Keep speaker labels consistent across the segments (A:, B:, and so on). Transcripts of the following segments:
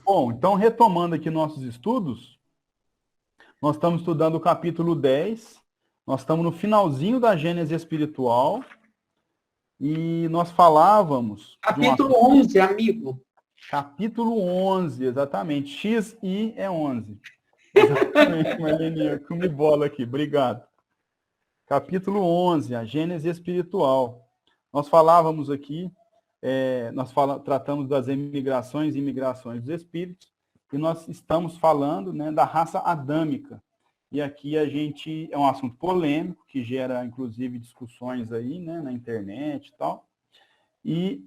A: Bom, então retomando aqui nossos estudos, nós estamos estudando o capítulo 10, nós estamos no finalzinho da Gênese espiritual, e nós falávamos de um
B: Capítulo 11, amigo.
A: capítulo 11, exatamente, XI é 11. Exatamente, Marleninha, que me bola aqui, obrigado. Capítulo 11, a Gênese espiritual. Nós falávamos aqui, tratamos das emigrações e imigrações dos espíritos, e nós estamos falando, né, da raça adâmica. E aqui é um assunto polêmico, que gera, inclusive, discussões aí, né, na internet e tal. E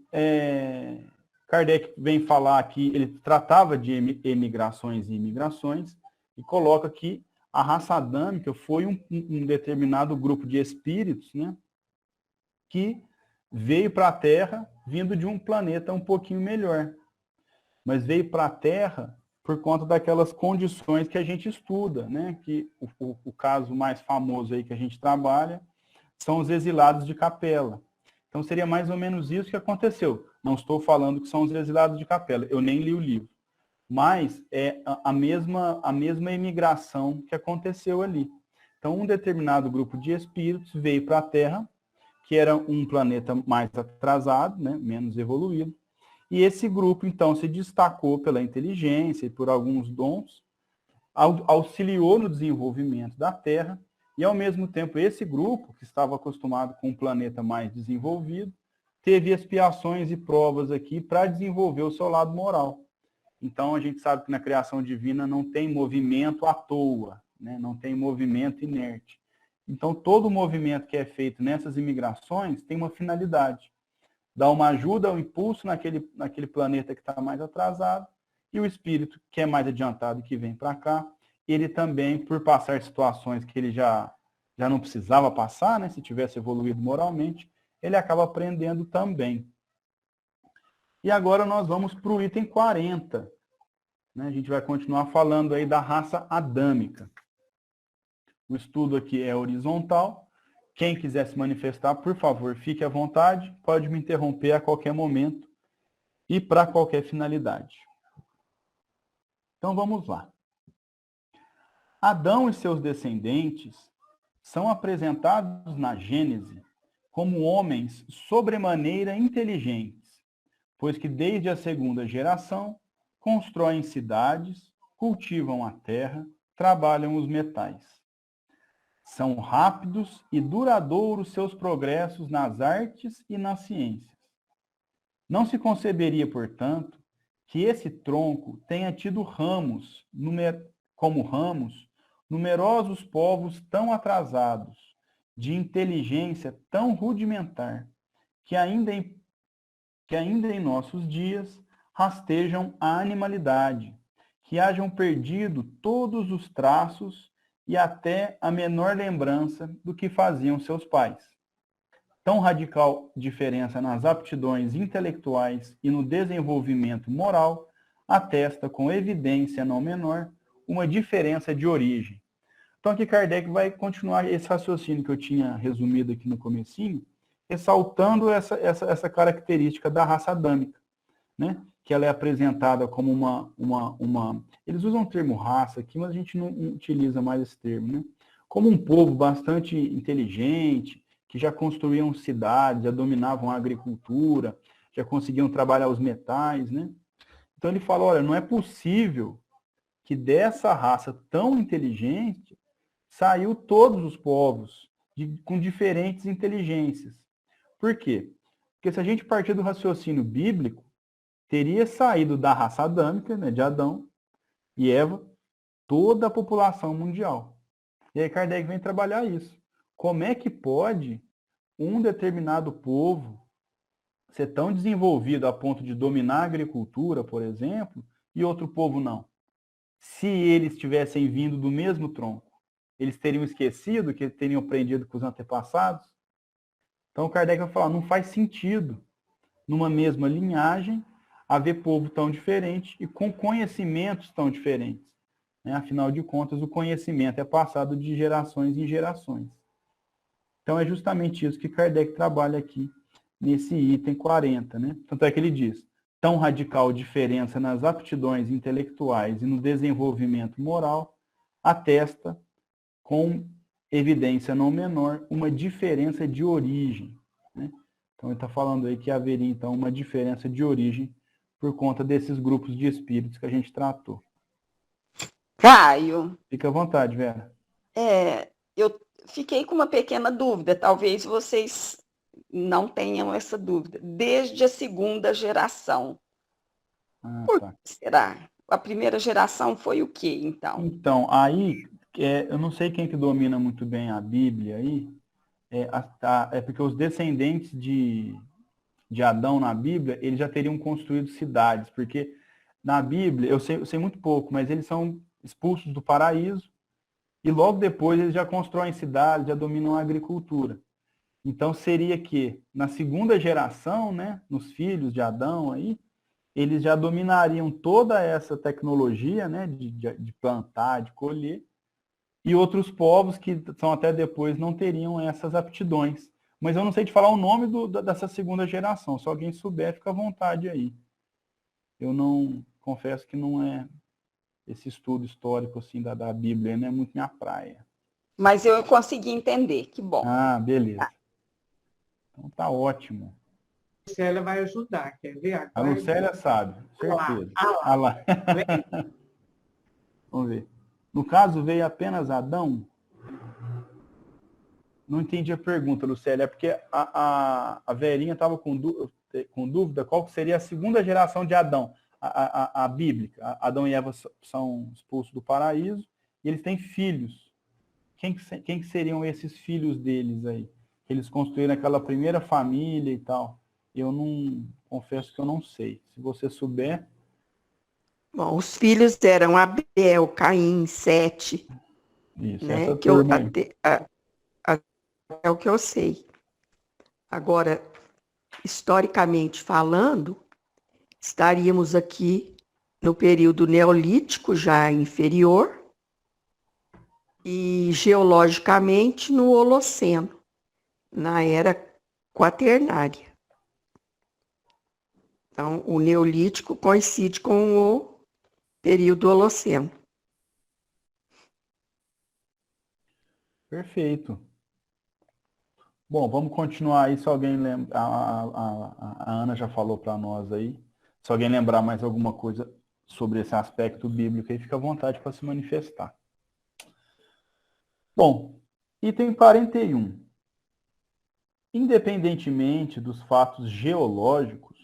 A: Kardec vem falar aqui, ele tratava de emigrações e imigrações, e coloca que a raça adâmica foi um determinado grupo de espíritos, né, que veio para a Terra vindo de um planeta um pouquinho melhor. Mas veio para a Terra por conta daquelas condições que a gente estuda, né? Que o caso mais famoso aí que a gente trabalha são os exilados de Capela. Então seria mais ou menos isso que aconteceu. Não estou falando que são os exilados de Capela, eu nem li o livro. Mas é a mesma imigração que aconteceu ali. Então, um determinado grupo de espíritos veio para a Terra, que era um planeta mais atrasado, né, menos evoluído, e esse grupo, então, se destacou pela inteligência e por alguns dons, auxiliou no desenvolvimento da Terra, e, ao mesmo tempo, esse grupo, que estava acostumado com um planeta mais desenvolvido, teve expiações e provas aqui para desenvolver o seu lado moral. Então, a gente sabe que na criação divina não tem movimento à toa, né? Não tem movimento inerte. Então, todo movimento que é feito nessas imigrações tem uma finalidade. Dar uma ajuda, um impulso naquele planeta que está mais atrasado, e o espírito, que é mais adiantado e que vem para cá, ele também, por passar situações que ele já não precisava passar, né? Se tivesse evoluído moralmente, ele acaba aprendendo também. E agora nós vamos para o item 40. Né? A gente vai continuar falando aí da raça adâmica. O estudo aqui é horizontal. Quem quiser se manifestar, por favor, fique à vontade. Pode me interromper a qualquer momento e para qualquer finalidade. Então vamos lá. Adão e seus descendentes são apresentados na Gênese como homens sobremaneira inteligentes, pois que desde a segunda geração constroem cidades, cultivam a terra, trabalham os metais. São rápidos e duradouros seus progressos nas artes e nas ciências. Não se conceberia, portanto, que esse tronco tenha tido como ramos, numerosos povos tão atrasados, de inteligência tão rudimentar, que ainda em nossos dias rastejam a animalidade, que hajam perdido todos os traços e até a menor lembrança do que faziam seus pais. Tão radical diferença nas aptidões intelectuais e no desenvolvimento moral atesta com evidência não menor uma diferença de origem. Então aqui Kardec vai continuar esse raciocínio que eu tinha resumido aqui no comecinho, ressaltando essa característica da raça adâmica, né? Que ela é apresentada como uma... Eles usam o termo raça aqui, mas a gente não utiliza mais esse termo, né? Como um povo bastante inteligente, que já construíam cidades, já dominavam a agricultura, já conseguiam trabalhar os metais, né? Então ele fala, olha, não é possível que dessa raça tão inteligente saiu todos os povos com diferentes inteligências. Por quê? Porque se a gente partir do raciocínio bíblico, teria saído da raça adâmica, né, de Adão e Eva, toda a população mundial. E aí Kardec vem trabalhar isso. Como é que pode um determinado povo ser tão desenvolvido a ponto de dominar a agricultura, por exemplo, e outro povo não? Se eles tivessem vindo do mesmo tronco, eles teriam esquecido que teriam aprendido com os antepassados? Então Kardec vai falar, não faz sentido, numa mesma linhagem, haver povo tão diferente e com conhecimentos tão diferentes. Né? Afinal de contas, o conhecimento é passado de gerações em gerações. Então, é justamente isso que Kardec trabalha aqui nesse item 40. Né? Tanto é que ele diz, tão radical diferença nas aptidões intelectuais e no desenvolvimento moral atesta, com evidência não menor, uma diferença de origem, né? Então, ele está falando aí que haveria, então, uma diferença de origem por conta desses grupos de espíritos que a gente tratou.
B: Caio,
A: Fica à vontade, Vera.
B: eu fiquei com uma pequena dúvida, talvez vocês não tenham essa dúvida. Desde a segunda geração. Por
A: Tá.
B: que será? A primeira geração foi o quê, então?
A: Então, aí, eu não sei quem que domina muito bem a Bíblia aí, é porque os descendentes de Adão na Bíblia, eles já teriam construído cidades, porque na Bíblia, eu sei muito pouco, mas eles são expulsos do paraíso e logo depois eles já constroem cidades, já dominam a agricultura. Então seria que na segunda geração, né, nos filhos de Adão aí, eles já dominariam toda essa tecnologia, né, de plantar, de colher, e outros povos que são até depois não teriam essas aptidões. Mas eu não sei te falar o nome dessa segunda geração. Se alguém souber, fica à vontade aí. Eu não, confesso que não é esse estudo histórico assim da Bíblia, não é muito minha praia.
B: Mas eu consegui entender, que bom.
A: Ah, beleza. Então tá ótimo.
C: A Lucélia vai ajudar, quer ver?
A: A Lucélia sabe, certeza.
C: Ah lá.
A: Vamos ver. No caso, veio apenas Adão? Não entendi a pergunta, Lucélia. É porque a Verinha estava com dúvida qual seria a segunda geração de Adão, a bíblica. Adão e Eva são expulsos do paraíso e eles têm filhos. Quem que seriam esses filhos deles aí? Eles construíram aquela primeira família e tal. Eu não, confesso que eu não sei. Se você souber...
B: Bom, os filhos eram Abel, Caim, Sete.
A: Isso,
B: né?
A: essa turma aí.
B: É o que eu sei. Agora, historicamente falando, estaríamos aqui no período neolítico, já inferior, e geologicamente no Holoceno, na era quaternária. Então, o neolítico coincide com o período Holoceno.
A: Perfeito. Bom, vamos continuar aí, se alguém lembra, a Ana já falou para nós aí, se alguém lembrar mais alguma coisa sobre esse aspecto bíblico aí, fica à vontade para se manifestar. Bom, item 41. Independentemente dos fatos geológicos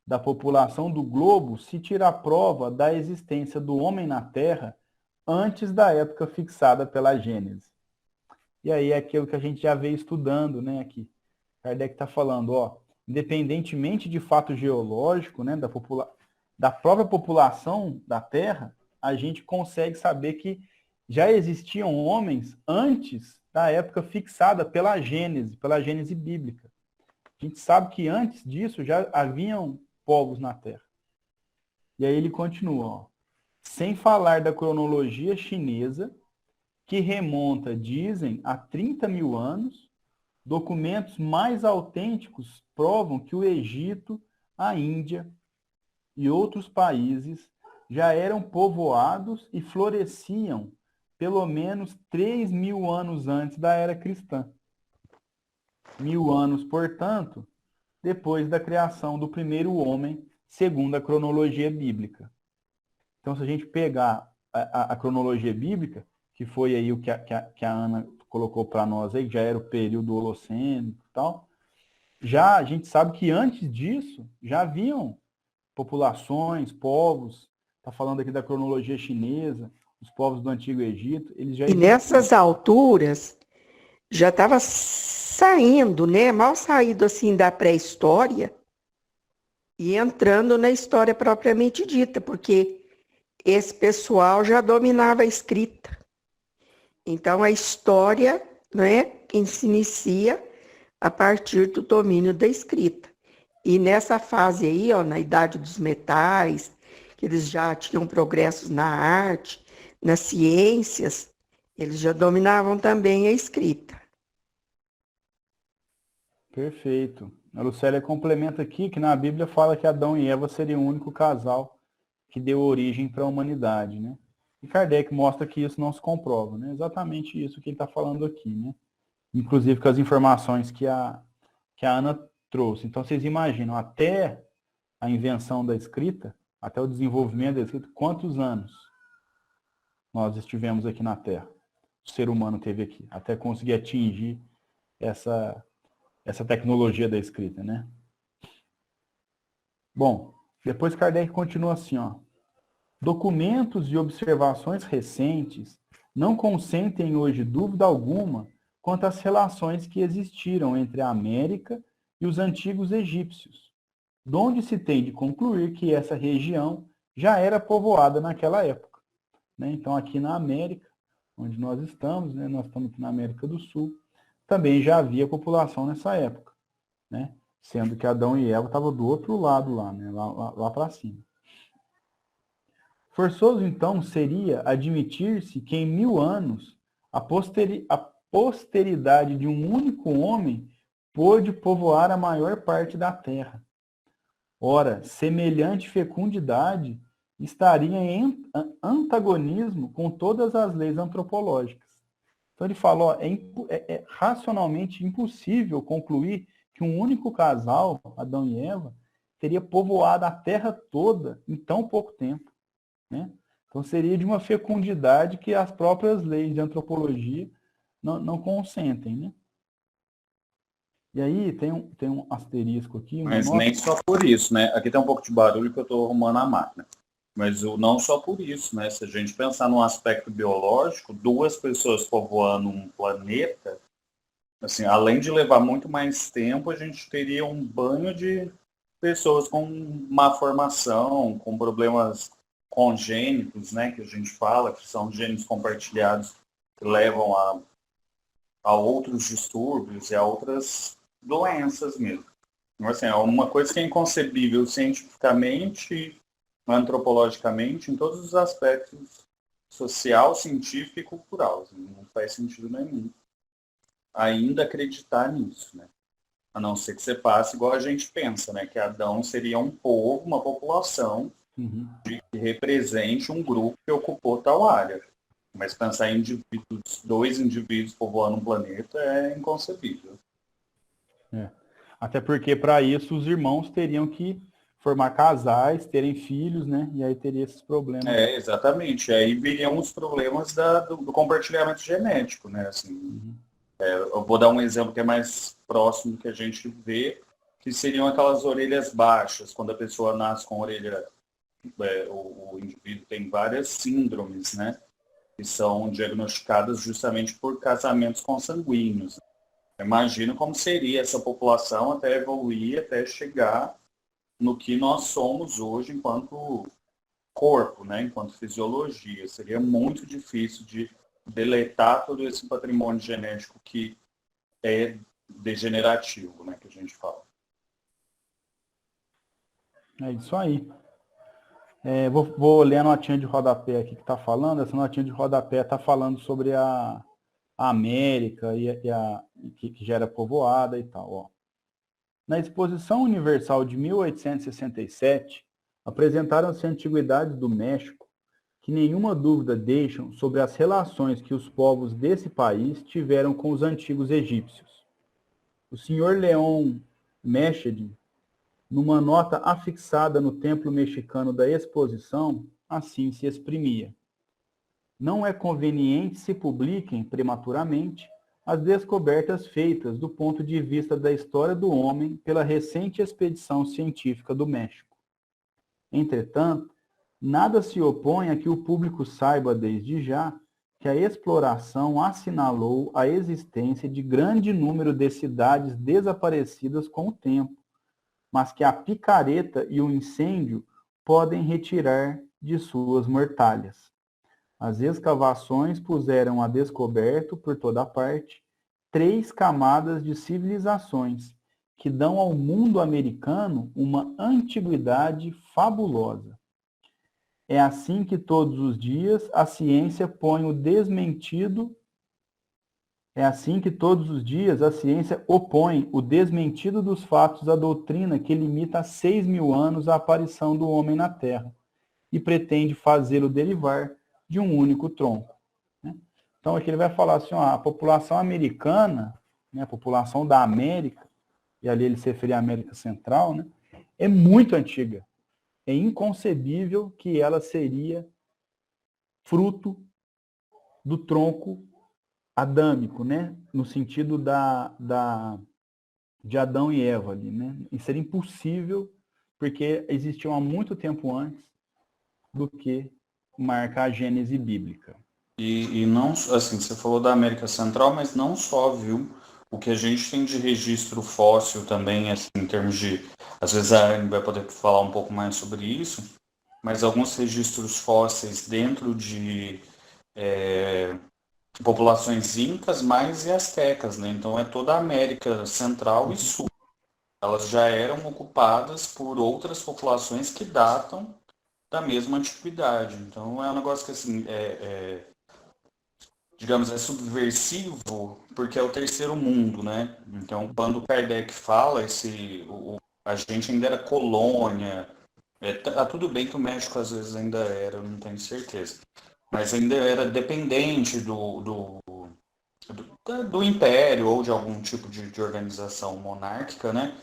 A: da população do globo, se tira a prova da existência do homem na Terra antes da época fixada pela Gênese. E aí é aquilo que a gente já veio estudando, né, aqui. Kardec está falando, independentemente de fato geológico, né, da própria população da Terra, a gente consegue saber que já existiam homens antes da época fixada pela Gênese bíblica. A gente sabe que antes disso já haviam povos na Terra. E aí ele continua, sem falar da cronologia chinesa, que remonta, dizem, a 30 mil anos, documentos mais autênticos provam que o Egito, a Índia e outros países já eram povoados e floresciam pelo menos 3 mil anos antes da era cristã. 1000 anos, portanto, depois da criação do primeiro homem, segundo a cronologia bíblica. Então, se a gente pegar a cronologia bíblica, que foi aí o que a Ana colocou para nós aí, que já era o período holoceno e tal, já a gente sabe que antes disso já haviam populações, povos, está falando aqui da cronologia chinesa, os povos do Antigo Egito, eles já
B: existiam. E nessas alturas já estava saindo, né, mal saído assim da pré-história e entrando na história propriamente dita, porque esse pessoal já dominava a escrita. Então, a história, né, se inicia a partir do domínio da escrita. E nessa fase aí, na Idade dos Metais, que eles já tinham progressos na arte, nas ciências, eles já dominavam também a escrita.
A: Perfeito. A Lucélia complementa aqui que na Bíblia fala que Adão e Eva seriam o único casal que deu origem para a humanidade, né? E Kardec mostra que isso não se comprova, né? Exatamente isso que ele está falando aqui, né? Inclusive com as informações que a Ana trouxe. Então, vocês imaginam, até a invenção da escrita, até o desenvolvimento da escrita, quantos anos nós estivemos aqui na Terra? O ser humano teve aqui, até conseguir atingir essa tecnologia da escrita, né? Bom, depois Kardec continua assim, ó. Documentos e observações recentes não consentem hoje dúvida alguma quanto às relações que existiram entre a América e os antigos egípcios, donde se tem de concluir que essa região já era povoada naquela época, né? Então, aqui na América, onde nós estamos, né? Nós estamos aqui na América do Sul, também já havia população nessa época, né? Sendo que Adão e Eva estavam do outro lado lá, né? Lá para cima. Forçoso, então, seria admitir-se que em 1000 anos a posteridade de um único homem pôde povoar a maior parte da terra. Ora, semelhante fecundidade estaria em antagonismo com todas as leis antropológicas. Então ele fala, ó, é racionalmente impossível concluir que um único casal, Adão e Eva, teria povoado a terra toda em tão pouco tempo, né? Então seria de uma fecundidade que as próprias leis de antropologia não consentem, né? E aí tem um asterisco aqui.
D: Mas nem só por isso, né? Aqui tem um pouco de barulho que eu estou arrumando a máquina. Mas não só por isso, né? Se a gente pensar num aspecto biológico, 2 pessoas povoando um planeta, assim, além de levar muito mais tempo, a gente teria um banho de pessoas com má formação, com problemas congênitos, né? Que a gente fala, que são genes compartilhados que levam a outros distúrbios e a outras doenças mesmo. Então, assim, é uma coisa que é inconcebível cientificamente, antropologicamente, em todos os aspectos social, científico e cultural. Assim, não faz sentido nenhum ainda acreditar nisso, né? A não ser que você passe igual a gente pensa, né? Que Adão seria um povo, uma população que represente um grupo que ocupou tal área. Mas pensar em indivíduos, 2 indivíduos povoando um planeta é inconcebível.
A: Até porque, para isso, os irmãos teriam que formar casais, terem filhos, né? E aí teria esses problemas.
D: Exatamente. Aí viriam os problemas do compartilhamento genético, né? Assim, eu vou dar um exemplo que é mais próximo que a gente vê, que seriam aquelas orelhas baixas, quando a pessoa nasce com a orelha... o indivíduo tem várias síndromes, né? Que são diagnosticadas justamente por casamentos consanguíneos. Imagina como seria essa população até evoluir, até chegar no que nós somos hoje enquanto corpo, né? Enquanto fisiologia. Seria muito difícil de deletar todo esse patrimônio genético que é degenerativo, né? Que a gente fala.
A: É isso aí. Vou ler a notinha de rodapé aqui que está falando. Essa notinha de rodapé está falando sobre a América que já era povoada e tal. Ó. Na Exposição Universal de 1867, apresentaram-se antiguidades do México que nenhuma dúvida deixam sobre as relações que os povos desse país tiveram com os antigos egípcios. O Sr. Leon Mechedi, numa nota afixada no templo mexicano da exposição, assim se exprimia. Não é conveniente se publiquem prematuramente as descobertas feitas do ponto de vista da história do homem pela recente expedição científica do México. Entretanto, nada se opõe a que o público saiba desde já que a exploração assinalou a existência de grande número de cidades desaparecidas com o tempo, mas que a picareta e o incêndio podem retirar de suas mortalhas. As escavações puseram a descoberto, por toda parte, 3 camadas de civilizações que dão ao mundo americano uma antiguidade fabulosa. É assim que todos os dias a ciência põe o desmentido É assim que todos os dias a ciência opõe o desmentido dos fatos à doutrina que limita a 6.000 anos a aparição do homem na Terra e pretende fazê-lo derivar de um único tronco. Né? Então aqui ele vai falar assim, ó, a população americana, né, a população da América, e ali ele se referia à América Central, né, é muito antiga. É inconcebível que ela seria fruto do tronco adâmico, né? No sentido de Adão e Eva ali, né? Isso era impossível, porque existiam há muito tempo antes do que marca a Gênese bíblica.
D: E não, assim, você falou da América Central, mas não só, viu? O que a gente tem de registro fóssil também, assim, em termos de... Às vezes a Anne vai poder falar um pouco mais sobre isso, mas alguns registros fósseis dentro de populações incas, mais e astecas, né? Então é toda a América Central e Sul. Elas já eram ocupadas por outras populações que datam da mesma antiguidade. Então é um negócio que, assim, digamos, é subversivo porque é o terceiro mundo, né? Então, quando Kardec fala, a gente ainda era colônia, tudo bem que o México às vezes ainda era, eu não tenho certeza, mas ainda era dependente do império ou de algum tipo de organização monárquica, né?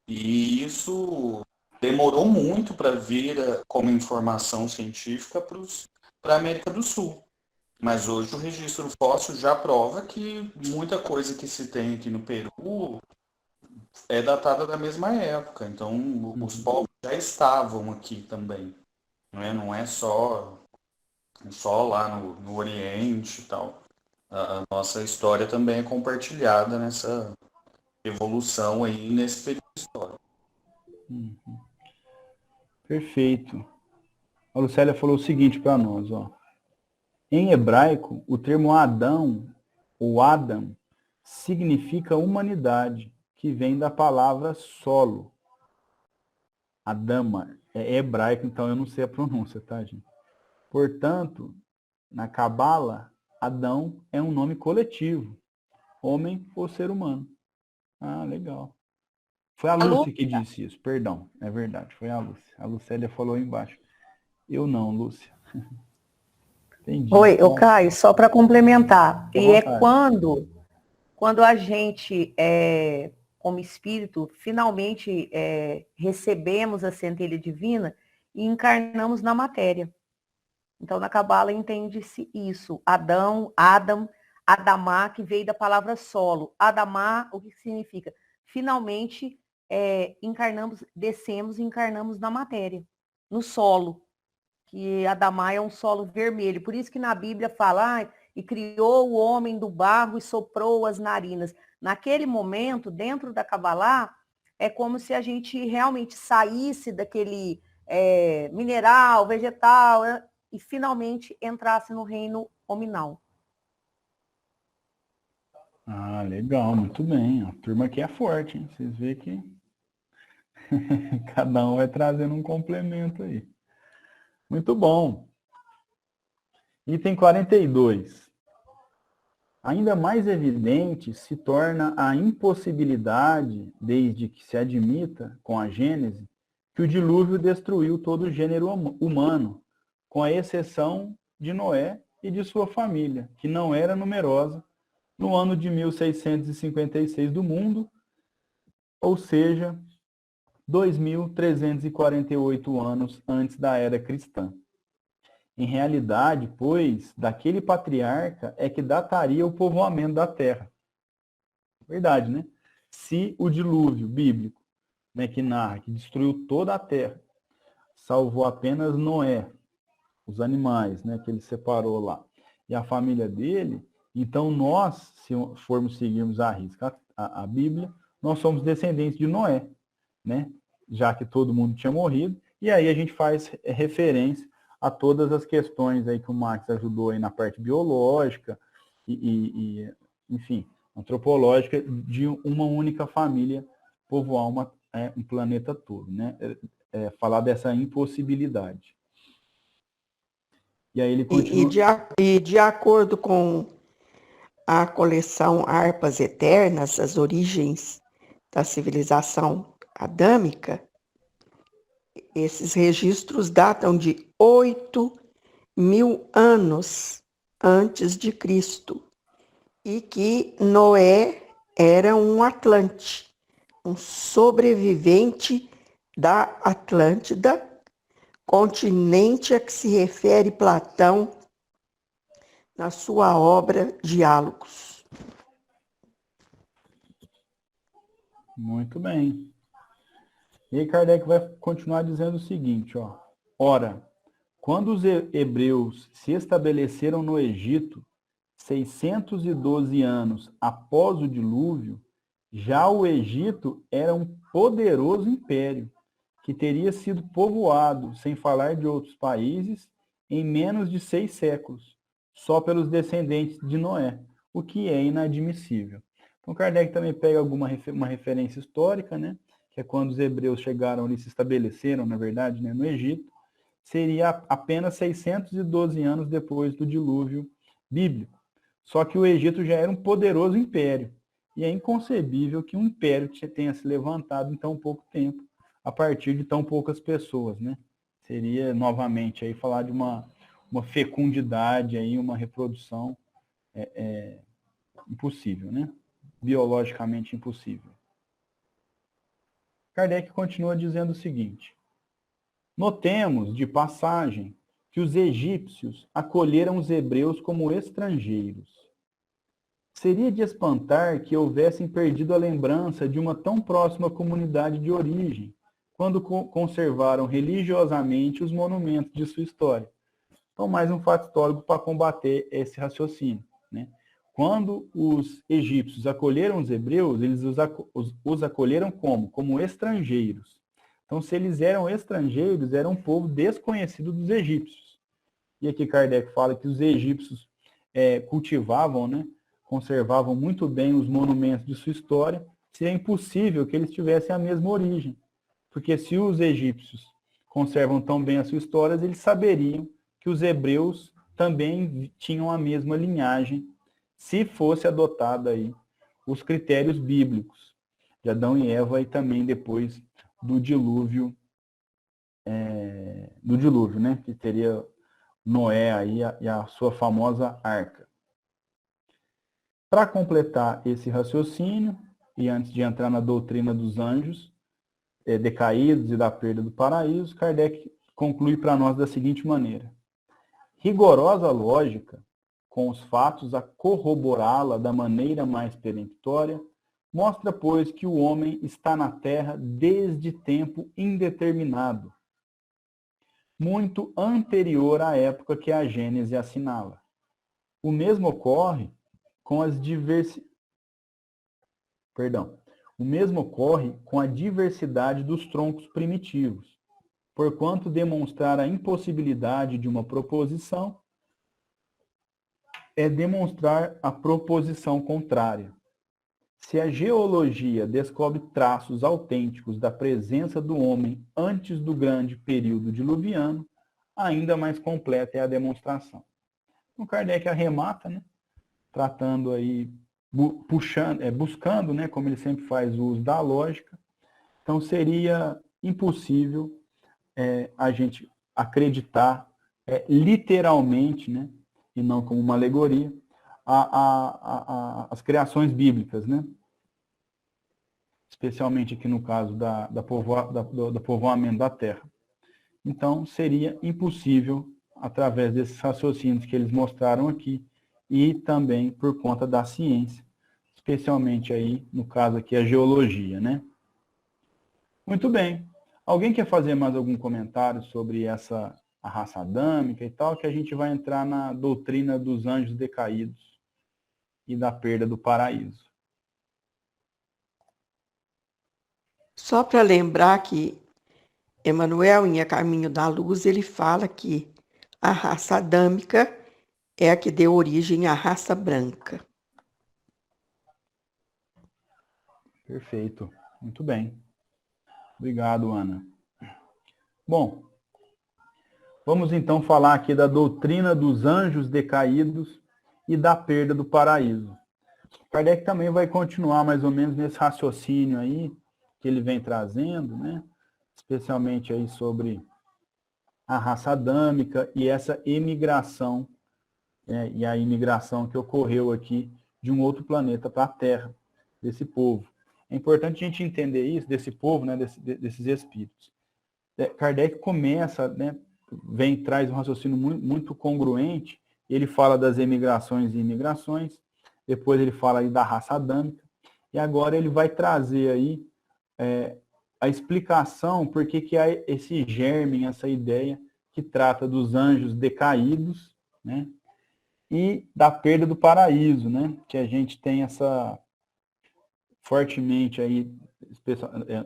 D: E isso demorou muito para vir como informação científica para a América do Sul. Mas hoje o registro fóssil já prova que muita coisa que se tem aqui no Peru é datada da mesma época. Então, os povos já estavam aqui também. Não é só lá no Oriente e tal. A nossa história também é compartilhada nessa evolução aí, nesse período histórico.
A: Perfeito. A Lucélia falou o seguinte para nós, ó. Em hebraico, o termo Adão, ou Adam, significa humanidade, que vem da palavra solo. Adama é hebraico, então eu não sei a pronúncia, tá, gente? Portanto, na Cabala, Adão é um nome coletivo, homem ou ser humano. Ah, legal. Foi a Lúcia que disse isso, perdão, é verdade, foi a Lúcia. A Lucélia falou aí embaixo. Eu não, Lúcia. Entendi.
E: Oi, eu Caio, só para complementar. E é quando a gente, como espírito, finalmente recebemos a centelha divina e encarnamos na matéria. Então, na Cabala entende-se isso. Adão, Adam, Adamá, que veio da palavra solo. Adamá, o que significa? Finalmente, descemos e encarnamos na matéria, no solo, que Adamá é um solo vermelho. Por isso que na Bíblia fala, e criou o homem do barro e soprou as narinas. Naquele momento, dentro da Kabbalah, é como se a gente realmente saísse daquele mineral, vegetal, e finalmente entrasse no reino hominal.
A: Ah, legal, muito bem. A turma aqui é forte, hein? Vocês veem que cada um vai trazendo um complemento aí. Muito bom. Item 42. Ainda mais evidente se torna a impossibilidade, desde que se admita, com a Gênese, que o dilúvio destruiu todo o gênero humano, com a exceção de Noé e de sua família, que não era numerosa, no ano de 1656 do mundo, ou seja, 2.348 anos antes da era cristã. Em realidade, pois, daquele patriarca é que dataria o povoamento da terra. Verdade, né? Se o dilúvio bíblico, né, que narra, que destruiu toda a terra, salvou apenas Noé, os animais, né, que ele separou lá, e a família dele, então nós, se formos seguirmos à risca a Bíblia, nós somos descendentes de Noé, né? Já que todo mundo tinha morrido, e aí a gente faz referência a todas as questões aí que o Max ajudou aí na parte biológica enfim, antropológica de uma única família povoar um planeta todo, né? Falar dessa impossibilidade. E aí ele continua...
B: E de acordo com a coleção Harpas Eternas, as origens da civilização adâmica, esses registros datam de 8.000 anos antes de Cristo, e que Noé era um Atlante, um sobrevivente da Atlântida, continente a que se refere Platão na sua obra Diálogos.
A: Muito bem. E aí Kardec vai continuar dizendo o seguinte, ó. Ora, quando os hebreus se estabeleceram no Egito, 612 anos após o dilúvio, já o Egito era um poderoso império, que teria sido povoado, sem falar de outros países, em menos de 6 séculos, só pelos descendentes de Noé, o que é inadmissível. Então Kardec também pega uma referência histórica, né, que é quando os hebreus chegaram ali, se estabeleceram, na verdade, né, no Egito, seria apenas 612 anos depois do dilúvio bíblico. Só que o Egito já era um poderoso império, e é inconcebível que um império tenha se levantado em tão pouco tempo, a partir de tão poucas pessoas, né? Seria, novamente, aí falar de uma fecundidade, aí, uma reprodução impossível, né? Biologicamente impossível. Kardec continua dizendo o seguinte: notemos, de passagem, que os egípcios acolheram os hebreus como estrangeiros. Seria de espantar que houvessem perdido a lembrança de uma tão próxima comunidade de origem, quando conservaram religiosamente os monumentos de sua história. Então, mais um fato histórico para combater esse raciocínio, né? Quando os egípcios acolheram os hebreus, eles os acolheram como? Como estrangeiros. Então, se eles eram estrangeiros, era um povo desconhecido dos egípcios. E aqui Kardec fala que os egípcios cultivavam, né, conservavam muito bem os monumentos de sua história. Seria impossível que eles tivessem a mesma origem. Porque se os egípcios conservam tão bem a sua história, eles saberiam que os hebreus também tinham a mesma linhagem, se fosse adotado aí os critérios bíblicos de Adão e Eva, e também depois do dilúvio, né? Que teria Noé aí e a sua famosa arca. Para completar esse raciocínio, e antes de entrar na doutrina dos anjos decaídos e da perda do paraíso, Kardec conclui para nós da seguinte maneira: rigorosa lógica, com os fatos a corroborá-la da maneira mais peremptória, mostra, pois, que o homem está na Terra desde tempo indeterminado, muito anterior à época que a Gênese assinala. O mesmo ocorre com a diversidade dos troncos primitivos, porquanto demonstrar a impossibilidade de uma proposição é demonstrar a proposição contrária. Se a geologia descobre traços autênticos da presença do homem antes do grande período diluviano, ainda mais completa é a demonstração. Então Kardec arremata, né, tratando aí, buscando, né, como ele sempre faz o uso da lógica. Então seria impossível a gente acreditar literalmente, né, e não como uma alegoria, as criações bíblicas, né? Especialmente aqui no caso do povoamento da Terra. Então, seria impossível, através desses raciocínios que eles mostraram aqui, e também por conta da ciência, especialmente aí, no caso aqui, a geologia, né? Muito bem. Alguém quer fazer mais algum comentário sobre a raça adâmica e tal, que a gente vai entrar na doutrina dos anjos decaídos e da perda do paraíso.
B: Só para lembrar que Emmanuel, em A Caminho da Luz, ele fala que a raça adâmica é a que deu origem à raça branca.
A: Perfeito. Muito bem. Obrigado, Ana. Bom, vamos então falar aqui da doutrina dos anjos decaídos e da perda do paraíso. Kardec também vai continuar mais ou menos nesse raciocínio aí que ele vem trazendo, né? Especialmente aí sobre a raça adâmica e essa emigração, né? E a imigração que ocorreu aqui de um outro planeta para a Terra, desse povo. É importante a gente entender isso, desse povo, né? Desses espíritos. Kardec começa, né? Traz um raciocínio muito congruente. Ele fala das emigrações e imigrações, depois ele fala aí da raça adâmica, e agora ele vai trazer aí a explicação por que há esse germe, essa ideia que trata dos anjos decaídos, né, e da perda do paraíso, né, que a gente tem essa fortemente aí,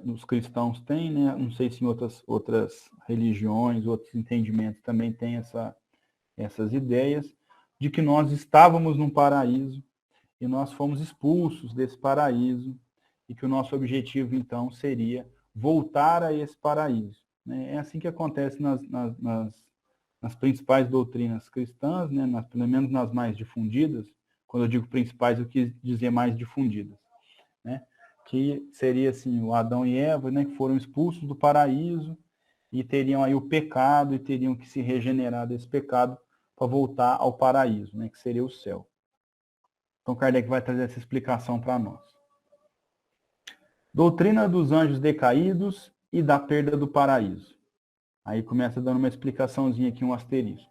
A: os cristãos têm, né, não sei se em outras religiões, outros entendimentos também tem essas ideias de que nós estávamos num paraíso e nós fomos expulsos desse paraíso e que o nosso objetivo, então, seria voltar a esse paraíso. É assim que acontece nas principais doutrinas cristãs, né? Pelo menos nas mais difundidas. Quando eu digo principais, eu quis dizer mais difundidas, né? Que seria assim, o Adão e Eva, né, que foram expulsos do paraíso e teriam aí o pecado e teriam que se regenerar desse pecado para voltar ao paraíso, né, que seria o céu. Então, Kardec vai trazer essa explicação para nós. Doutrina dos anjos decaídos e da perda do paraíso. Aí começa dando uma explicaçãozinha aqui, um asterisco.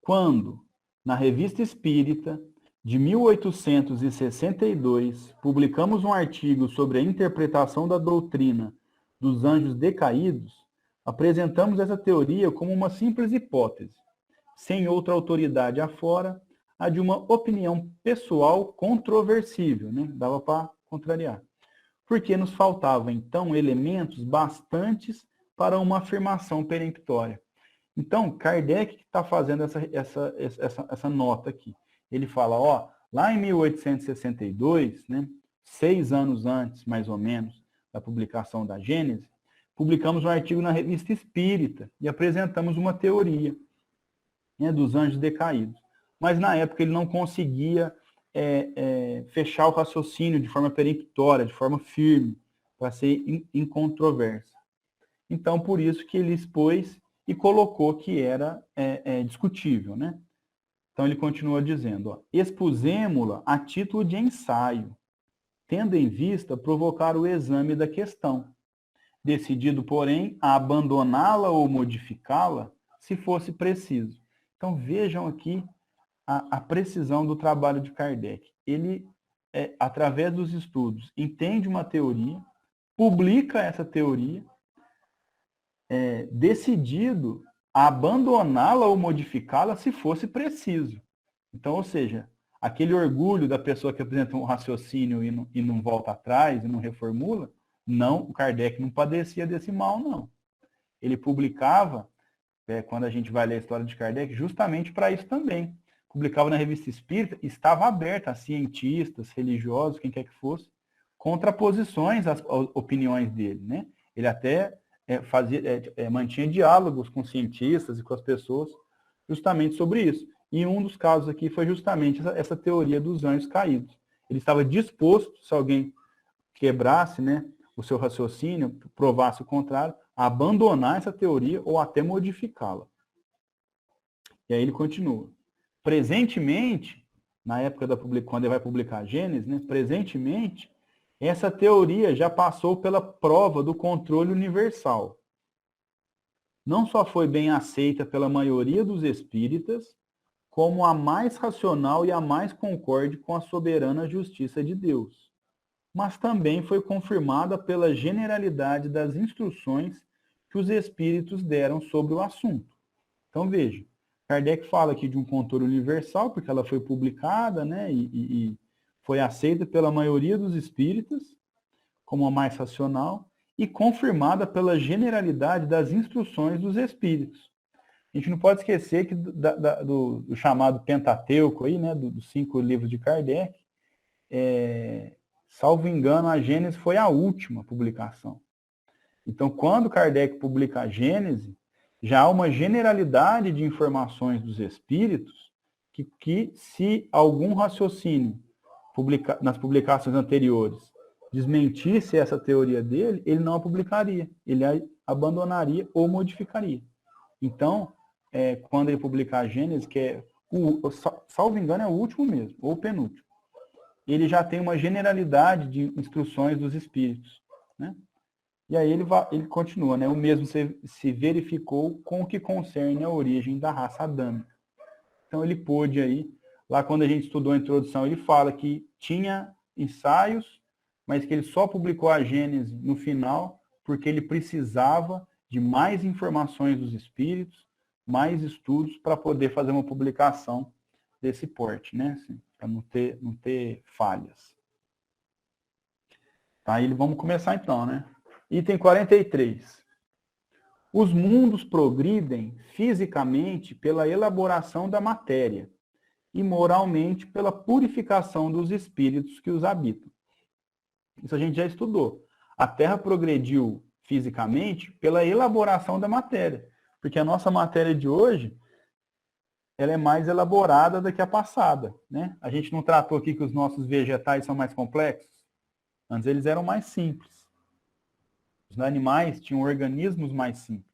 A: Quando, na Revista Espírita, de 1862, publicamos um artigo sobre a interpretação da doutrina dos anjos decaídos, apresentamos essa teoria como uma simples hipótese, sem outra autoridade afora, a de uma opinião pessoal controversível, né? Dava para contrariar. Porque nos faltavam, então, elementos bastantes para uma afirmação peremptória. Então, Kardec está fazendo essa nota aqui. Ele fala, ó, lá em 1862, né, 6 anos antes, mais ou menos, da publicação da Gênese, publicamos um artigo na Revista Espírita e apresentamos uma teoria, né, dos anjos decaídos. Mas, na época, ele não conseguia fechar o raciocínio de forma peremptória, de forma firme, para ser incontroversa. Então, por isso que ele expôs e colocou que era discutível, né? Então, ele continua dizendo, expusemo-la a título de ensaio, tendo em vista provocar o exame da questão, decidido, porém, a abandoná-la ou modificá-la, se fosse preciso. Então, vejam aqui a precisão do trabalho de Kardec. Ele, através dos estudos, entende uma teoria, publica essa teoria, decidido a abandoná-la ou modificá-la se fosse preciso. Então, ou seja, aquele orgulho da pessoa que apresenta um raciocínio e não volta atrás, e não reformula, não, o Kardec não padecia desse mal, não. Ele publicava, quando a gente vai ler a história de Kardec, justamente para isso também. Publicava na Revista Espírita, estava aberta a cientistas, religiosos, quem quer que fosse, contraposições às opiniões dele, né? Ele até mantinha diálogos com cientistas e com as pessoas justamente sobre isso. E um dos casos aqui foi justamente essa teoria dos anjos caídos. Ele estava disposto, se alguém quebrasse, né, o seu raciocínio, provasse o contrário, a abandonar essa teoria ou até modificá-la. E aí ele continua. Presentemente, na época quando ele vai publicar a Gênesis, né, presentemente, essa teoria já passou pela prova do controle universal. Não só foi bem aceita pela maioria dos espíritas, como a mais racional e a mais concorde com a soberana justiça de Deus, mas também foi confirmada pela generalidade das instruções que os espíritos deram sobre o assunto. Então, veja, Kardec fala aqui de um controle universal, porque ela foi publicada, né, e foi aceita pela maioria dos espíritas, como a mais racional, e confirmada pela generalidade das instruções dos espíritos. A gente não pode esquecer que do chamado Pentateuco, aí, né, dos 5 livros de Kardec, salvo engano, a Gênese foi a última publicação. Então, quando Kardec publica a Gênese, já há uma generalidade de informações dos espíritos que se algum raciocínio nas publicações anteriores, desmentisse essa teoria dele, ele não a publicaria, ele a abandonaria ou modificaria. Então, quando ele publicar a Gênesis, que é, salvo engano, é o último mesmo, ou o penúltimo, ele já tem uma generalidade de instruções dos espíritos, né? E aí ele continua, né? O mesmo se verificou com o que concerne a origem da raça adâmica. Então ele pôde aí, lá quando a gente estudou a introdução, ele fala que tinha ensaios, mas que ele só publicou a Gênesis no final, porque ele precisava de mais informações dos espíritos, mais estudos para poder fazer uma publicação desse porte, né? Assim, para não ter falhas. Tá, vamos começar então, né? Item 43. Os mundos progridem fisicamente pela elaboração da matéria e moralmente pela purificação dos espíritos que os habitam. Isso a gente já estudou. A Terra progrediu fisicamente pela elaboração da matéria, porque a nossa matéria de hoje ela é mais elaborada do que a passada, né? A gente não tratou aqui que os nossos vegetais são mais complexos? Antes eles eram mais simples. Os animais tinham organismos mais simples.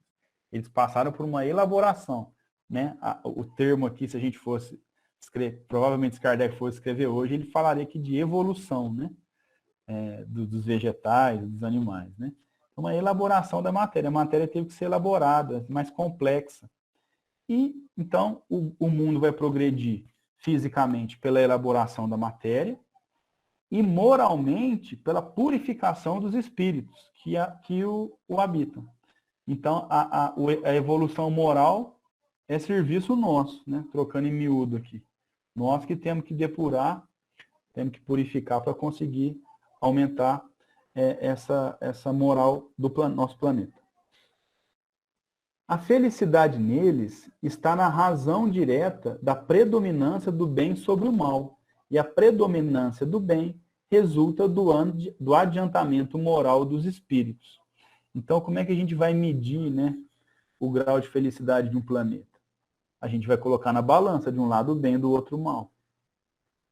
A: Eles passaram por uma elaboração, né? O termo aqui, se a gente fosse escrever, provavelmente se Kardec fosse escrever hoje, ele falaria aqui de evolução, né? Dos vegetais, dos animais, né? Uma elaboração da matéria. A matéria teve que ser elaborada, mais complexa. E, então, o mundo vai progredir fisicamente pela elaboração da matéria e moralmente pela purificação dos espíritos que o habitam. Então, a evolução moral é serviço nosso, né? Trocando em miúdo aqui. Nós que temos que depurar, temos que purificar para conseguir aumentar essa moral do nosso planeta. A felicidade neles está na razão direta da predominância do bem sobre o mal, e a predominância do bem resulta do adiantamento moral dos espíritos. Então, como é que a gente vai medir, né, o grau de felicidade de um planeta? A gente vai colocar na balança, de um lado o bem, do outro o mal.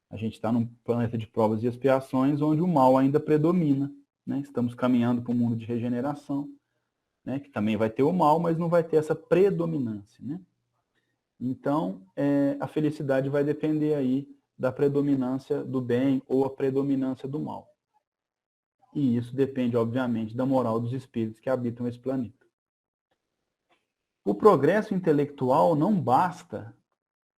A: A gente está num planeta de provas e expiações, onde o mal ainda predomina, né? Estamos caminhando para um mundo de regeneração, né, que também vai ter o mal, mas não vai ter essa predominância, né? Então, a felicidade vai depender aí da predominância do bem ou a predominância do mal. E isso depende, obviamente, da moral dos espíritos que habitam esse planeta. O progresso intelectual não basta,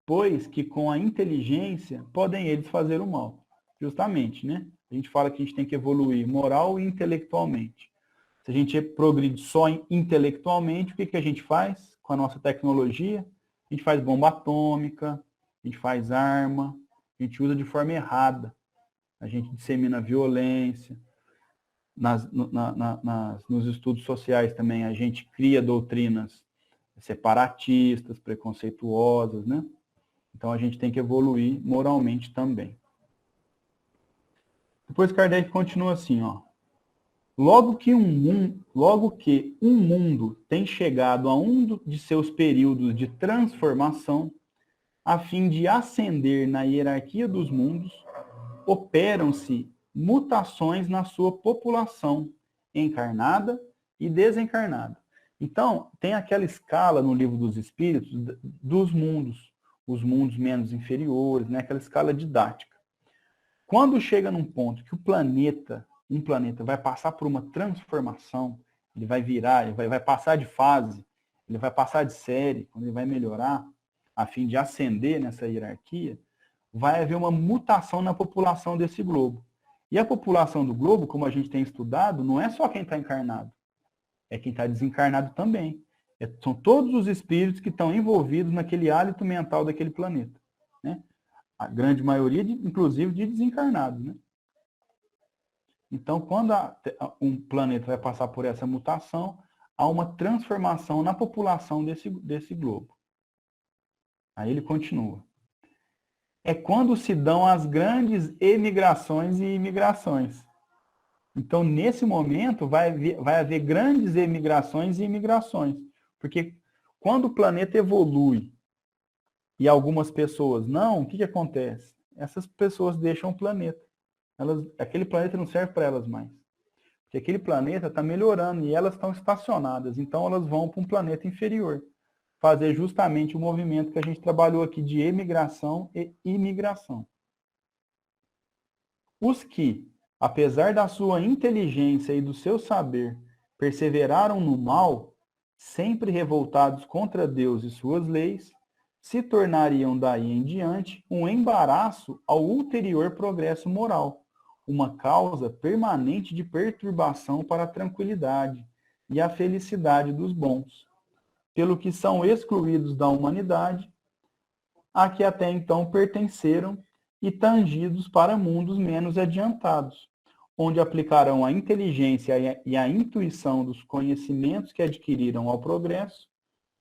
A: pois que com a inteligência podem eles fazer o mal. Justamente, né? A gente fala que a gente tem que evoluir moral e intelectualmente. Se a gente progride só intelectualmente, o que a gente faz com a nossa tecnologia? A gente faz bomba atômica, a gente faz arma, a gente usa de forma errada. A gente dissemina violência. Nos estudos sociais também, a gente cria doutrinas separatistas, preconceituosas, né? Então, a gente tem que evoluir moralmente também. Depois, Kardec continua assim, ó. Logo que um mundo tem chegado a um de seus períodos de transformação, a fim de ascender na hierarquia dos mundos, operam-se mutações na sua população, encarnada e desencarnada. Então, tem aquela escala no Livro dos Espíritos dos mundos, os mundos menos inferiores, né? Aquela escala didática. Quando chega num ponto que um planeta vai passar por uma transformação, ele vai virar, ele vai passar de fase, ele vai passar de série, quando ele vai melhorar, a fim de ascender nessa hierarquia, vai haver uma mutação na população desse globo. E a população do globo, como a gente tem estudado, não é só quem está encarnado, é quem está desencarnado também. São todos os espíritos que estão envolvidos naquele hálito mental daquele planeta, né? A grande maioria, inclusive, de desencarnados, né? Então, quando um planeta vai passar por essa mutação, há uma transformação na população desse globo. Aí ele continua. É quando se dão as grandes emigrações e imigrações. Então, nesse momento, vai haver grandes emigrações e imigrações. Porque quando o planeta evolui e algumas pessoas não, o que acontece? Essas pessoas deixam o planeta. Aquele planeta não serve para elas mais. Porque aquele planeta está melhorando e elas estão estacionadas. Então elas vão para um planeta inferior. Fazer justamente o movimento que a gente trabalhou aqui de emigração e imigração. Os que, apesar da sua inteligência e do seu saber, perseveraram no mal, sempre revoltados contra Deus e suas leis, se tornariam daí em diante um embaraço ao ulterior progresso moral, uma causa permanente de perturbação para a tranquilidade e a felicidade dos bons, pelo que são excluídos da humanidade, a que até então pertenceram e tangidos para mundos menos adiantados, onde aplicarão a inteligência e a intuição dos conhecimentos que adquiriram ao progresso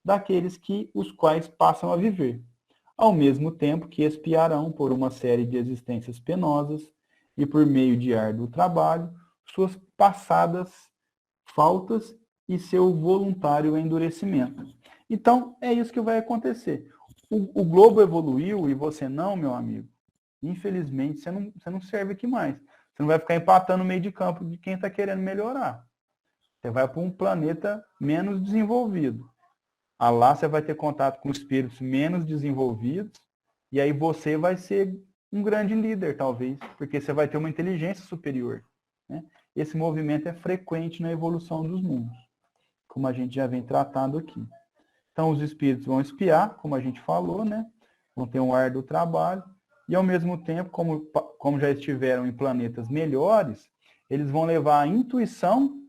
A: daqueles que os quais passam a viver, ao mesmo tempo que expiarão por uma série de existências penosas e por meio de árduo trabalho suas passadas faltas e seu voluntário endurecimento. Então, é isso que vai acontecer. O globo evoluiu e você não, meu amigo. Infelizmente, você não serve aqui mais. Você não vai ficar empatando no meio de campo de quem está querendo melhorar. Você vai para um planeta menos desenvolvido. Lá você vai ter contato com espíritos menos desenvolvidos e aí você vai ser um grande líder, talvez, porque você vai ter uma inteligência superior. Né? Esse movimento é frequente na evolução dos mundos, como a gente já vem tratando aqui. Então, os espíritos vão espiar, como a gente falou, né? Vão ter um árduo trabalho, e ao mesmo tempo, como já estiveram em planetas melhores, eles vão levar a intuição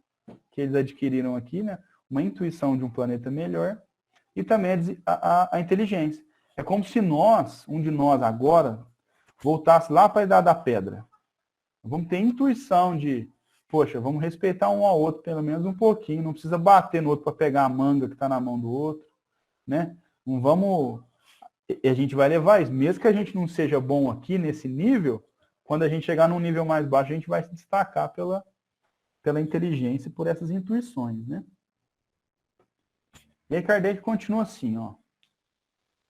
A: que eles adquiriram aqui, né? Uma intuição de um planeta melhor, e também a inteligência. É como se um de nós agora, voltasse lá para a Idade da Pedra. Vamos ter intuição de, poxa, vamos respeitar um ao outro, pelo menos um pouquinho, não precisa bater no outro para pegar a manga que está na mão do outro, né? Não vamos... A gente vai levar isso. Mesmo que a gente não seja bom aqui nesse nível, quando a gente chegar num nível mais baixo, a gente vai se destacar pela inteligência e por essas intuições, né? E aí Kardec continua assim, ó.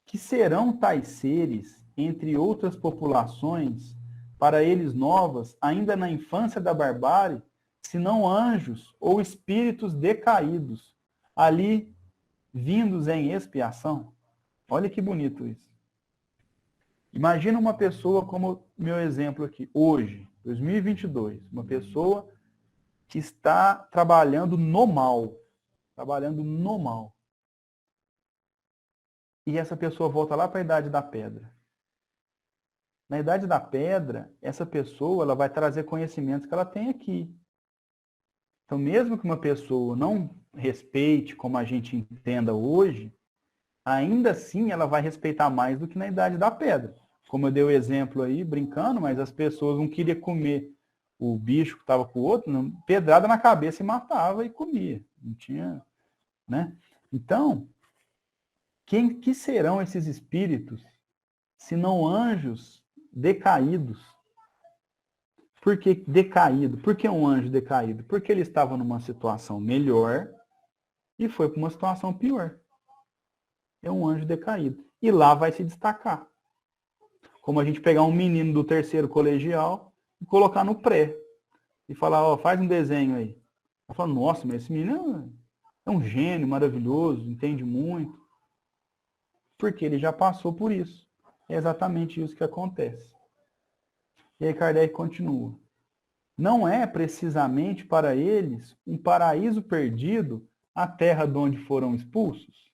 A: Que serão tais seres, entre outras populações, para eles novas, ainda na infância da barbárie, senão anjos ou espíritos decaídos, ali vindos em expiação? Olha que bonito isso. Imagina uma pessoa como meu exemplo aqui, hoje, 2022, uma pessoa que está trabalhando no mal. E essa pessoa volta lá para a Idade da Pedra. Na Idade da Pedra, essa pessoa ela vai trazer conhecimentos que ela tem aqui. Então, mesmo que uma pessoa não respeite como a gente entenda hoje, ainda assim ela vai respeitar mais do que na Idade da Pedra. Como eu dei o exemplo aí, brincando, mas as pessoas não queriam comer o bicho que estava com o outro, pedrada na cabeça e matava e comia. Não tinha, né? Então, que serão esses espíritos, se não anjos decaídos? Por que decaído? Por que um anjo decaído? Porque ele estava numa situação melhor e foi para uma situação pior. É um anjo decaído. E lá vai se destacar. Como a gente pegar um menino do terceiro colegial e colocar no pré. E falar, ó, faz um desenho aí. Ela fala, nossa, mas esse menino é um gênio maravilhoso, entende muito. Porque ele já passou por isso. É exatamente isso que acontece. E aí Kardec continua. Não é precisamente para eles um paraíso perdido a terra de onde foram expulsos?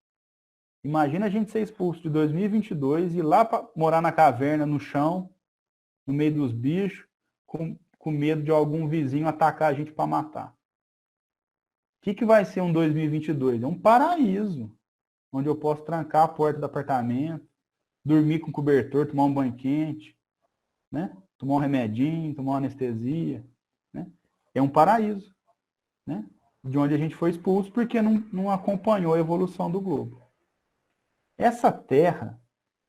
A: Imagina a gente ser expulso de 2022 e ir lá para morar na caverna, no chão, no meio dos bichos, com medo de algum vizinho atacar a gente para matar. O que vai ser um 2022? É um paraíso, onde eu posso trancar a porta do apartamento, dormir com cobertor, tomar um banho quente, né? Tomar um remedinho, tomar uma anestesia. Né? É um paraíso, né? De onde a gente foi expulso porque não acompanhou a evolução do globo. Essa terra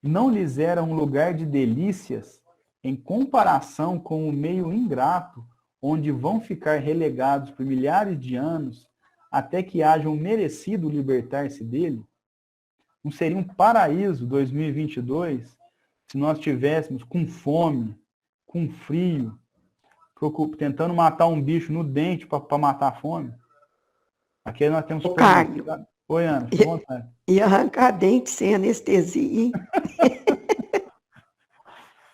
A: não lhes era um lugar de delícias em comparação com o meio ingrato onde vão ficar relegados por milhares de anos até que hajam merecido libertar-se dele? Não seria um paraíso 2022 se nós tivéssemos com fome, com frio, tentando matar um bicho no dente para matar a fome. Aqui nós temos
B: Caio.
A: Oi, Ana, fica à vontade.
B: E arrancar dente sem anestesia, hein?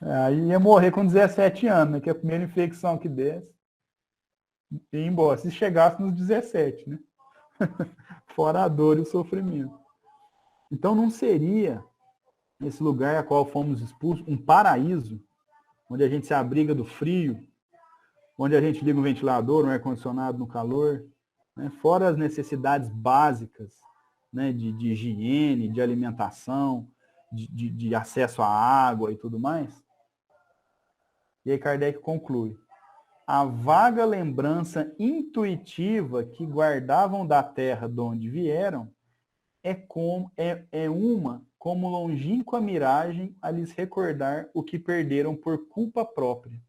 A: Aí ia morrer com 17 anos, né? Que é a primeira infecção que desse. E ir embora, se chegasse nos 17, né? Fora a dor e o sofrimento. Então não seria esse lugar a qual fomos expulsos um paraíso, onde a gente se abriga do frio, onde a gente liga um ventilador, um ar-condicionado no calor, né? Fora as necessidades básicas, né? de higiene, de alimentação, de acesso à água e tudo mais. E aí Kardec conclui: a vaga lembrança intuitiva que guardavam da terra de onde vieram é uma como longínqua miragem a lhes recordar o que perderam por culpa própria.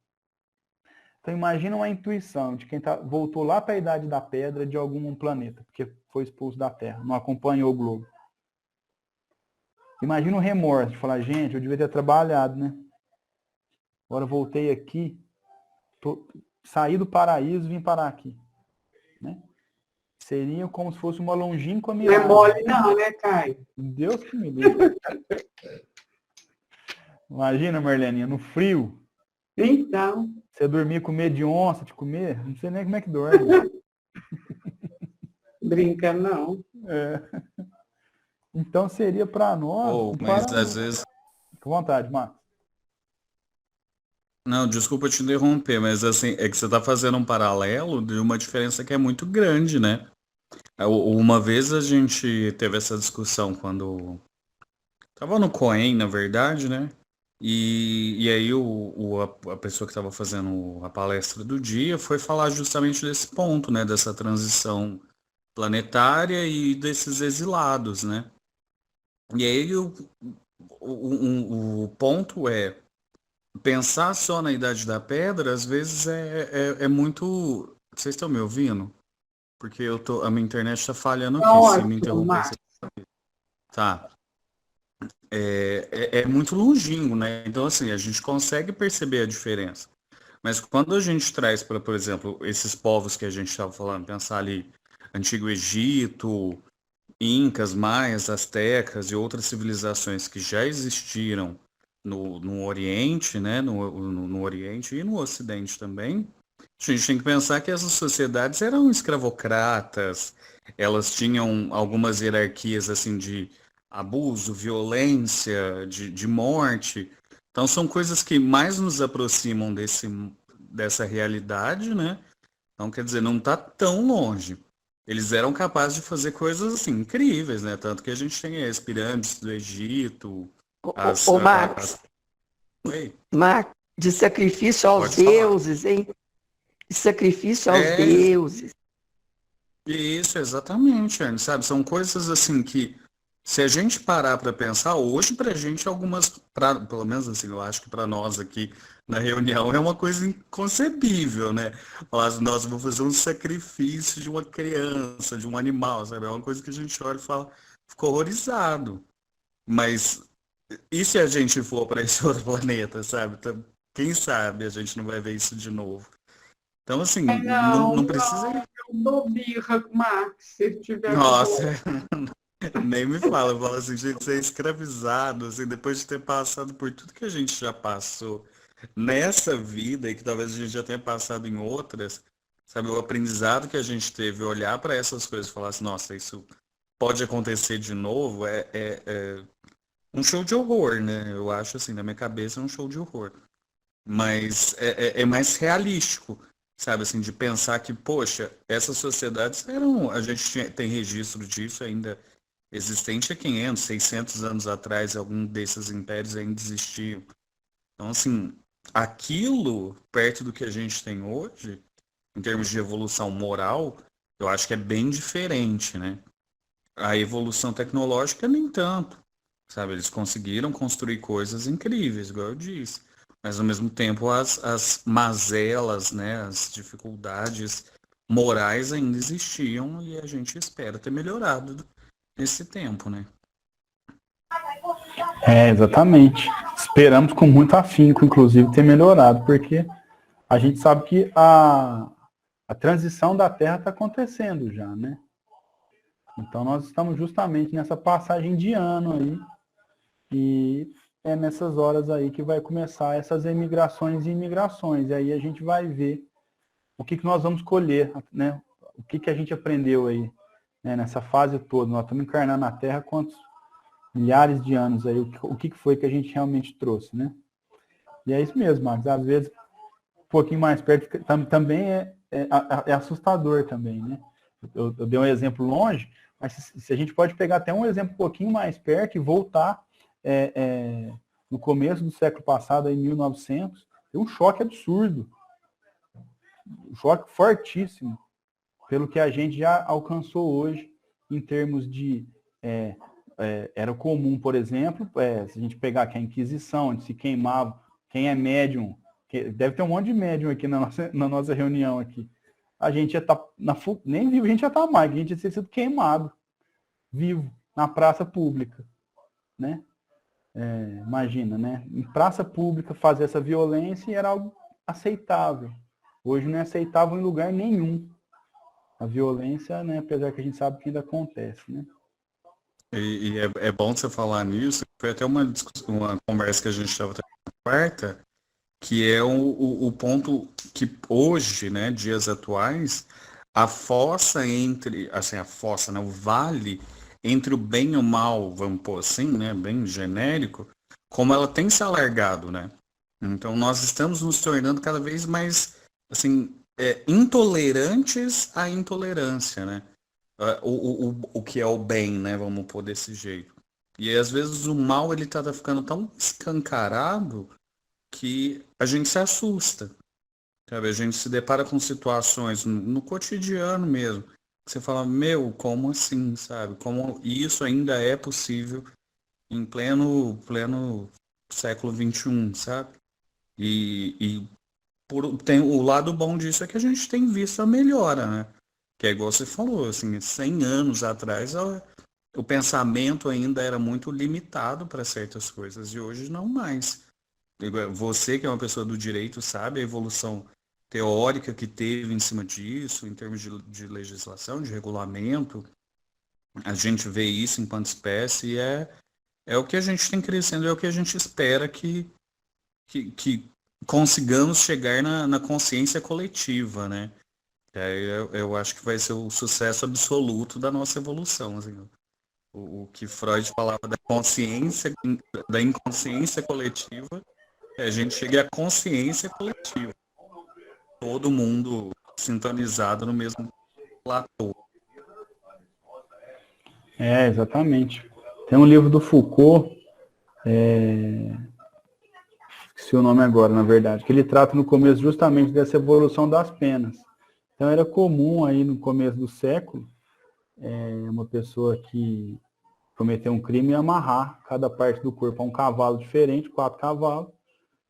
A: Então imagina uma intuição de quem voltou lá para a Idade da Pedra de algum planeta, porque foi expulso da Terra, não acompanhou o globo. Imagina o remorso de falar, gente, eu devia ter trabalhado, né? Agora voltei aqui, saí do paraíso e vim parar aqui. Né? Seria como se fosse uma longínqua
C: Não
A: miragem.
C: é mole não, né, Caio?
A: Deus que me livre. Imagina, Marleninha, no frio.
C: Então.
A: Você dormir com medo de onça te comer? Não sei nem como é que dorme.
C: Brinca, não.
A: É. Então seria para nós.
D: Mas às vezes.
A: Com vontade, Marcos.
D: Não, desculpa te interromper, mas assim, é que você está fazendo um paralelo de uma diferença que é muito grande, né? Uma vez a gente teve essa discussão quando estava no Coen, na verdade, né? E aí a pessoa que estava fazendo a palestra do dia foi falar justamente desse ponto, né? Dessa transição planetária e desses exilados, né? E aí o ponto é pensar só na Idade da Pedra, às vezes é muito... Vocês estão me ouvindo? Porque a minha internet está falhando aqui, se me interromper. Tá. É muito longínquo, né? Então, assim, a gente consegue perceber a diferença. Mas quando a gente traz para, por exemplo, esses povos que a gente estava falando, pensar ali, Antigo Egito, Incas, Maias, Astecas e outras civilizações que já existiram no Oriente, né? No Oriente e no Ocidente também, a gente tem que pensar que essas sociedades eram escravocratas, elas tinham algumas hierarquias assim de abuso, violência, de morte. Então são coisas que mais nos aproximam dessa realidade, né? Então, quer dizer, não está tão longe. Eles eram capazes de fazer coisas assim incríveis, né? Tanto que a gente tem as pirâmides do Egito,
B: Marcos, Marcos, de sacrifício aos deuses, hein? De sacrifício aos deuses.
D: Isso, exatamente, Anne, sabe? São coisas assim que, se a gente parar para pensar, hoje pra gente pelo menos assim, eu acho que para nós aqui na reunião é uma coisa inconcebível, né? Falar assim, nós vamos fazer um sacrifício de uma criança, de um animal, sabe? É uma coisa que a gente olha e fala, ficou horrorizado. Mas e se a gente for para esse outro planeta, sabe? Então, quem sabe a gente não vai ver isso de novo. Então, assim, não precisa...
C: Eu dou birra, Max, se tiver...
D: Nossa, nem me fala. Eu falo assim, gente, ser escravizado, assim, depois de ter passado por tudo que a gente já passou nessa vida, e que talvez a gente já tenha passado em outras, sabe? O aprendizado que a gente teve, olhar para essas coisas e falar assim, nossa, isso pode acontecer de novo, é um show de horror, né? Eu acho, assim, na minha cabeça é um show de horror. Mas é mais realístico, sabe, assim, de pensar que, poxa, essas sociedades a gente tem registro disso ainda existente há 500, 600 anos atrás, algum desses impérios ainda existiam. Então, assim, aquilo, perto do que a gente tem hoje, em termos de evolução moral, eu acho que é bem diferente, né? A evolução tecnológica, nem tanto, sabe? Eles conseguiram construir coisas incríveis, igual eu disse. Mas, ao mesmo tempo, as mazelas, né, as dificuldades morais ainda existiam e a gente espera ter melhorado nesse tempo, né?
A: Exatamente. Esperamos com muito afinco, inclusive, ter melhorado, porque a gente sabe que a transição da Terra está acontecendo já, né? Então, nós estamos justamente nessa passagem de ano aí, e é nessas horas aí que vai começar essas emigrações e imigrações, e aí a gente vai ver o que nós vamos colher, né? O que a gente aprendeu aí, né? Nessa fase toda. Nós estamos encarnando na Terra quantos milhares de anos aí, o que foi que a gente realmente trouxe, né? E é isso mesmo, Marcos, às vezes um pouquinho mais perto também é assustador também, né? Eu dei um exemplo longe, mas se a gente pode pegar até um exemplo um pouquinho mais perto e voltar no começo do século passado, em 1900, tem um choque absurdo, um choque fortíssimo, pelo que a gente já alcançou hoje, em termos de... era comum, por exemplo, se a gente pegar aqui a Inquisição, onde se queimava, quem é médium, deve ter um monte de médium aqui na nossa reunião aqui. A gente já está, nem vivo, a gente já está mais, a gente ia ter sido queimado, vivo, na praça pública, né? Imagina, né? Em praça pública fazer essa violência era algo aceitável. Hoje não é aceitável em lugar nenhum. A violência, né? Apesar que a gente sabe que ainda acontece, né?
D: E é bom você falar nisso. Foi até uma conversa que a gente estava tendo na quarta, que é o ponto que hoje, né, dias atuais, a fossa entre, assim, a fossa, né, o vale entre o bem e o mal, vamos pôr assim, né, bem genérico, como ela tem se alargado, né? Então nós estamos nos tornando cada vez mais, assim, intolerantes à intolerância, né? O que é o bem, né? Vamos pôr desse jeito. E às vezes o mal ele tá ficando tão escancarado que a gente se assusta, sabe? A gente se depara com situações no cotidiano mesmo. Que você fala, meu, como assim, sabe? Como isso ainda é possível em pleno século XXI, sabe? E tem o lado bom disso é que a gente tem visto a melhora, né? Que é igual você falou, assim, 100 anos atrás o pensamento ainda era muito limitado para certas coisas e hoje não mais. Você que é uma pessoa do direito sabe a evolução teórica que teve em cima disso, em termos de legislação, de regulamento. A gente vê isso enquanto espécie e é o que a gente tem crescendo, é o que a gente espera que consigamos chegar na consciência coletiva, né? Eu acho que vai ser o sucesso absoluto da nossa evolução. Assim. O que Freud falava da consciência, da inconsciência coletiva, a gente chega à consciência coletiva. Todo mundo sintonizado no mesmo platô.
A: Exatamente. Tem um livro do Foucault, esqueci o nome agora, na verdade, que ele trata no começo justamente dessa evolução das penas. Então era comum aí no começo do século, uma pessoa que cometeu um crime amarrar cada parte do corpo a um cavalo diferente, 4 cavalos,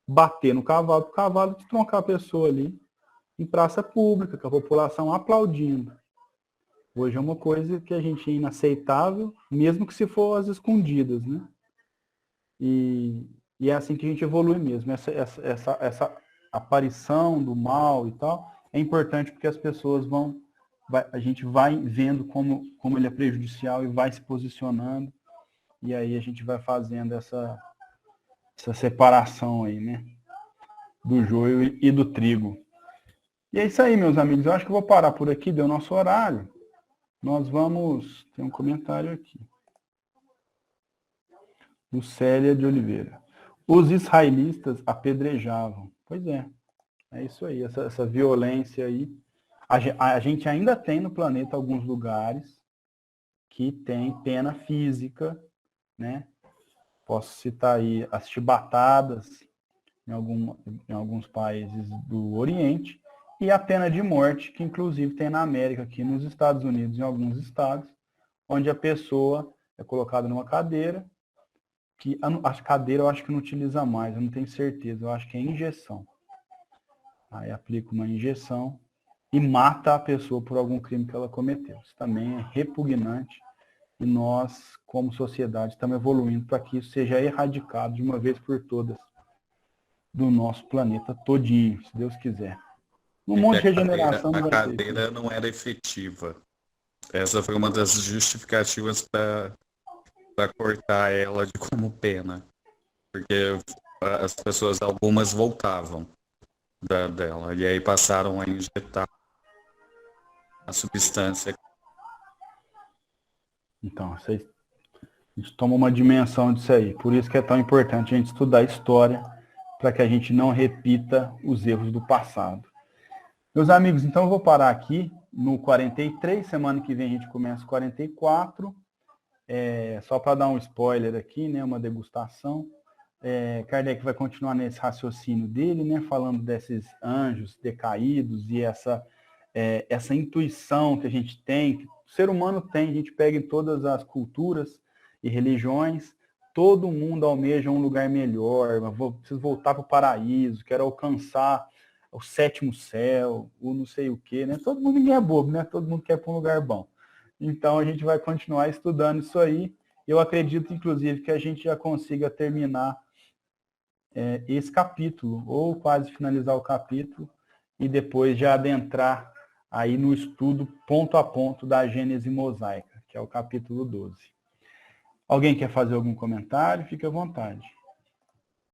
A: bater no cavalo, para o cavalo troncar a pessoa ali em praça pública, com a população aplaudindo. Hoje é uma coisa que a gente é inaceitável, mesmo que se for às escondidas, né? E é assim que a gente evolui mesmo. Essa aparição do mal e tal é importante porque as pessoas a gente vai vendo como ele é prejudicial e vai se posicionando, e aí a gente vai fazendo essa separação aí, né? Do joio e do trigo. E é isso aí, meus amigos. Eu acho que eu vou parar por aqui, deu nosso horário. Nós vamos... Tem um comentário aqui. Do Célia de Oliveira. Os israelitas apedrejavam. Pois é isso aí, essa violência aí. A gente ainda tem no planeta alguns lugares que tem pena física, né? Posso citar aí as chibatadas em alguns países do Oriente, e a pena de morte, que inclusive tem na América, aqui nos Estados Unidos, em alguns estados, onde a pessoa é colocada numa cadeira, que a cadeira eu acho que não utiliza mais, eu não tenho certeza, eu acho que é injeção. Aí aplica uma injeção e mata a pessoa por algum crime que ela cometeu. Isso também é repugnante e nós, como sociedade, estamos evoluindo para que isso seja erradicado de uma vez por todas. do nosso planeta todinho, se Deus quiser. No monte de regeneração não
D: A
A: vai ter.
D: cadeira não era efetiva. Essa foi uma das justificativas para cortar ela de como pena. Porque as pessoas, algumas voltavam dela. E aí passaram a injetar a substância.
A: Então, a gente toma uma dimensão disso aí. Por isso que é tão importante a gente estudar a história, para que a gente não repita os erros do passado. Meus amigos, então eu vou parar aqui no 43. Semana que vem a gente começa o 44. Só para dar um spoiler aqui, né, uma degustação. Kardec vai continuar nesse raciocínio dele, né, falando desses anjos decaídos e essa intuição que a gente tem, que o ser humano tem, a gente pega em todas as culturas e religiões, todo mundo almeja um lugar melhor, preciso voltar para o paraíso, quero alcançar o 7º céu, o não sei o quê, né? Ninguém é bobo, né? Todo mundo quer para um lugar bom. Então a gente vai continuar estudando isso aí. Eu acredito, inclusive, que a gente já consiga terminar esse capítulo, ou quase finalizar o capítulo, e depois já adentrar aí no estudo ponto a ponto da Gênese mosaica, que é o capítulo 12. Alguém quer fazer algum comentário? Fique à vontade.